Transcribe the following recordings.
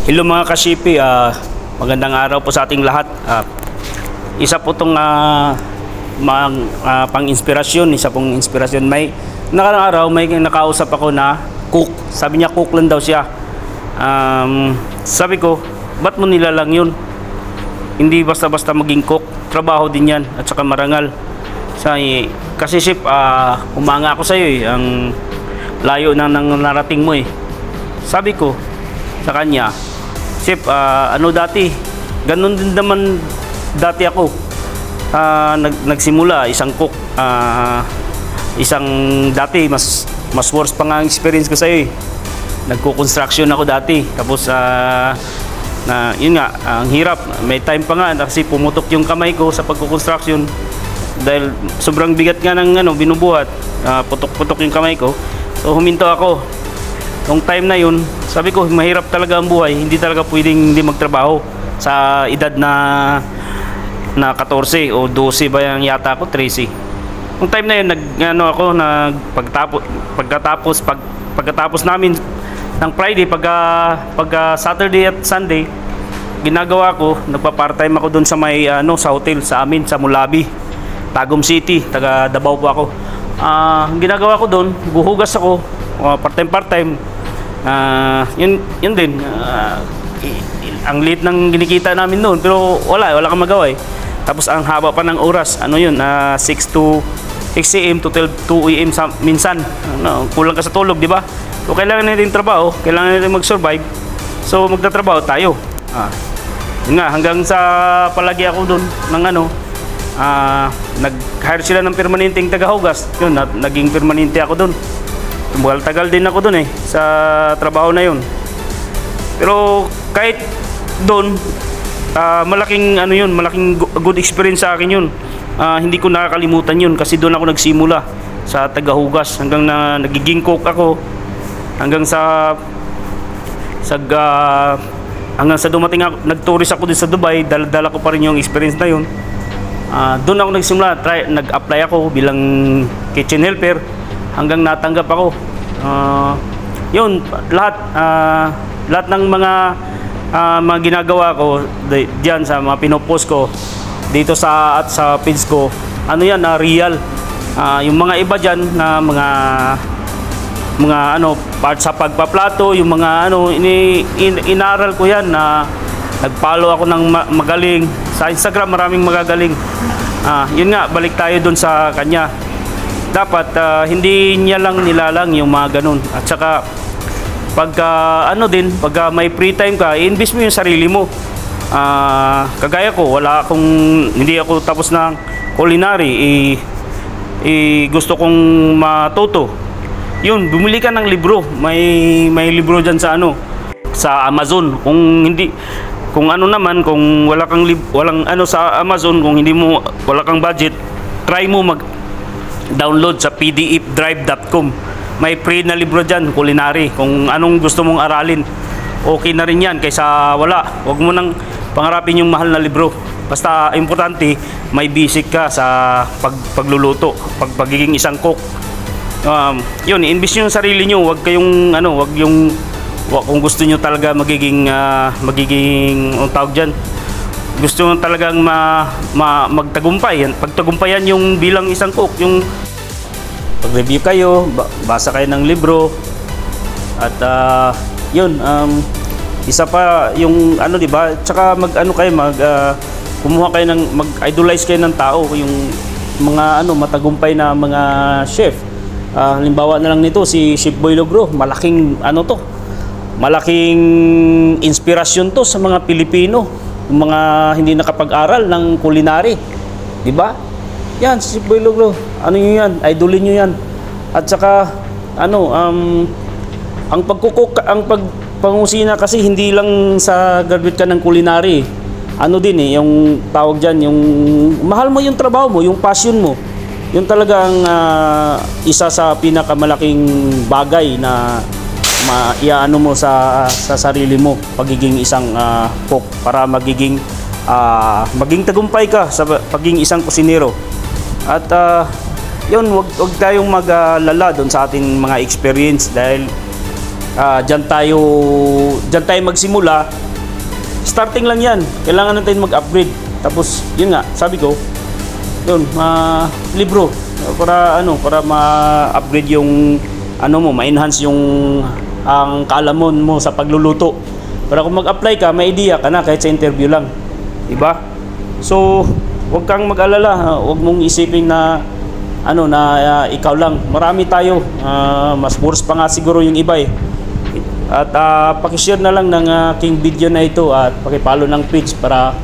Hello mga kashipi, magandang araw po sa ating lahat. Isa po itong pang-inspirasyon, isa pong inspirasyon. May nakarang araw may nakausap ako na cook. Sabi niya cook lang daw siya. Sabi ko, ba't mo nilalang yun? Hindi basta-basta maging cook, trabaho din yan at saka marangal. Kasi chef, umanga ako sa iyo ang layo na nang narating mo eh. Sabi ko sa kanya, chef, dati, ganun din naman dati ako. Nagsimula, isang cook. Dati, mas worse pa nga ang experience ko sa'yo eh. Nagko-construction ako dati. Tapos, yun nga, ang hirap. May time pa nga kasi pumutok yung kamay ko sa pagko-construction. Dahil sobrang bigat nga ng binubuhat. Putok-putok yung kamay ko. So, huminto ako. Nung time na yun, sabi ko, mahirap talaga ang buhay. Hindi talaga pwedeng hindi magtrabaho sa edad na 14 o 12 ba yung yata ako, 13. Nung time na yun, pagkatapos namin ng Friday, pagka Saturday at Sunday, ginagawa ko, nagpa-part-time ako doon sa may sa hotel sa amin, sa Mulabi, Tagum City, taga Davao po ako. Ginagawa ko doon, buhugas ako, part-time. Yun din, ang liit ng ginikita namin noon, pero wala kang magawa eh. Tapos ang haba pa ng oras, 6 AM to 2 AM minsan, kulang ka sa tulog, di ba? So kailangan natin trabaho, kailangan natin mag-survive, so magtatrabaho tayo. Yun nga, hanggang sa palagi ako doon ng nag-hire sila ng permanenteng tagahugas, yun, naging permanente ako doon. Tagal din ako doon eh, sa trabaho na yun. Pero kahit doon, malaking good experience sa akin yun. Hindi ko nakakalimutan yun kasi doon ako nagsimula sa tagahugas hanggang na nagiging cook ako, hanggang sa dumating ako, nag-tourist ako din sa Dubai, dala ko pa rin yung experience na yun. Doon ako nagsimula, nag-apply ako bilang kitchen helper hanggang natanggap ako. Yun, lahat ng mga ginagawa ko diyan sa mga pinopost ko dito sa page ko, real. Yung mga iba diyan na mga part sa pagpaplato, yung mga inaral ko yan, na nag-follow ako ng magaling sa Instagram, maraming magagaling. Yun nga, balik tayo doon sa kanya. Dapat hindi niya lang nilalang yung mga ganun. At saka pagka may free time ka, i-invest mo yung sarili mo. Kagaya ko, hindi ako tapos ng culinary, gusto kong matuto. Yun, bumili ka ng libro. May libro diyan sa Amazon. Kung walang sa Amazon, kung wala kang budget, try mo download sa pdfdrive.com. May free na libro dyan, culinary. Kung anong gusto mong aralin, okay na rin yan kaysa wala. Huwag mo nang pangarapin yung mahal na libro. Basta importante, may basic ka sa pagluluto, pagiging isang cook. Yun, invest nyo yung sarili nyo. Huwag kung gusto nyo talaga magiging tawag dyan, gusto mo talagang magtagumpay. Pagtagumpayan yung bilang isang cook, yung pag-review kayo, basa kayo ng libro, at yun, isa pa yung di ba, tsaka kumuha kayo mag-idolize kayo ng tao, yung mga matagumpay na mga chef. Halimbawa na lang nito si Chef Boy Logro, malaking inspirasyon to sa mga Pilipino, yung mga hindi nakapag-aral ng culinary, di ba? Yan, si Boy Logro, yan, idolin nyo yan. At saka ang pangusina kasi hindi lang sa graduate ka ng culinary, yung tawag dyan, yung mahal mo yung trabaho mo, yung passion mo, yun talagang isa sa pinakamalaking bagay na iano mo sa sarili mo, pagiging isang cook, para maging tagumpay ka sa pagiging isang kusinero. At yun, wag tayong maglala doon sa ating mga experience, dahil Diyan tayo magsimula. Starting lang yan. Kailangan natin mag-upgrade. Tapos, yun nga, sabi ko, yun, libro. Para ma-upgrade yung, ma-enhance yung ang kaalaman mo sa pagluluto. Para kung mag-apply ka, may idea ka na kahit sa interview lang. Diba? So, huwag kang mag-alala. Huwag mong isipin na, ikaw lang. Marami tayo. Mas worse pa nga siguro yung iba eh. At pakishare na lang ng aking video na ito at pakipalo ng page para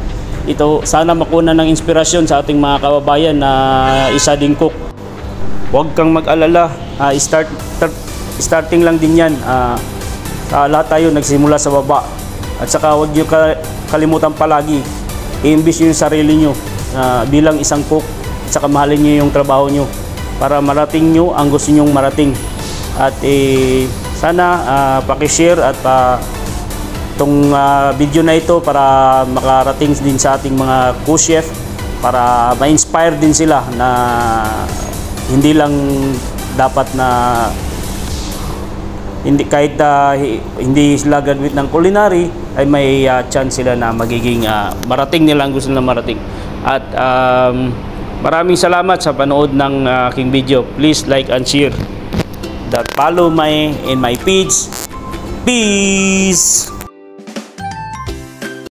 ito sana makuha ng inspirasyon sa ating mga kababayan na isa ding cook. Huwag kang mag-alala, starting lang din yan. Lahat tayo nagsimula sa baba. At saka huwag nyo kalimutan palagi, i-imbis nyo yung sarili nyo bilang isang cook. At saka mahalin nyo yung trabaho nyo para marating nyo ang gusto nyong marating. At sana pakishare at itong video na ito para makarating din sa ating mga co-chef, para ma-inspire din sila na hindi lang dapat na kahit hindi sila graduate ng culinary ay may chance sila na magiging marating nila ang gusto nila marating. At maraming salamat sa panood ng aking video. Please like and share. Follow in my page. Peace!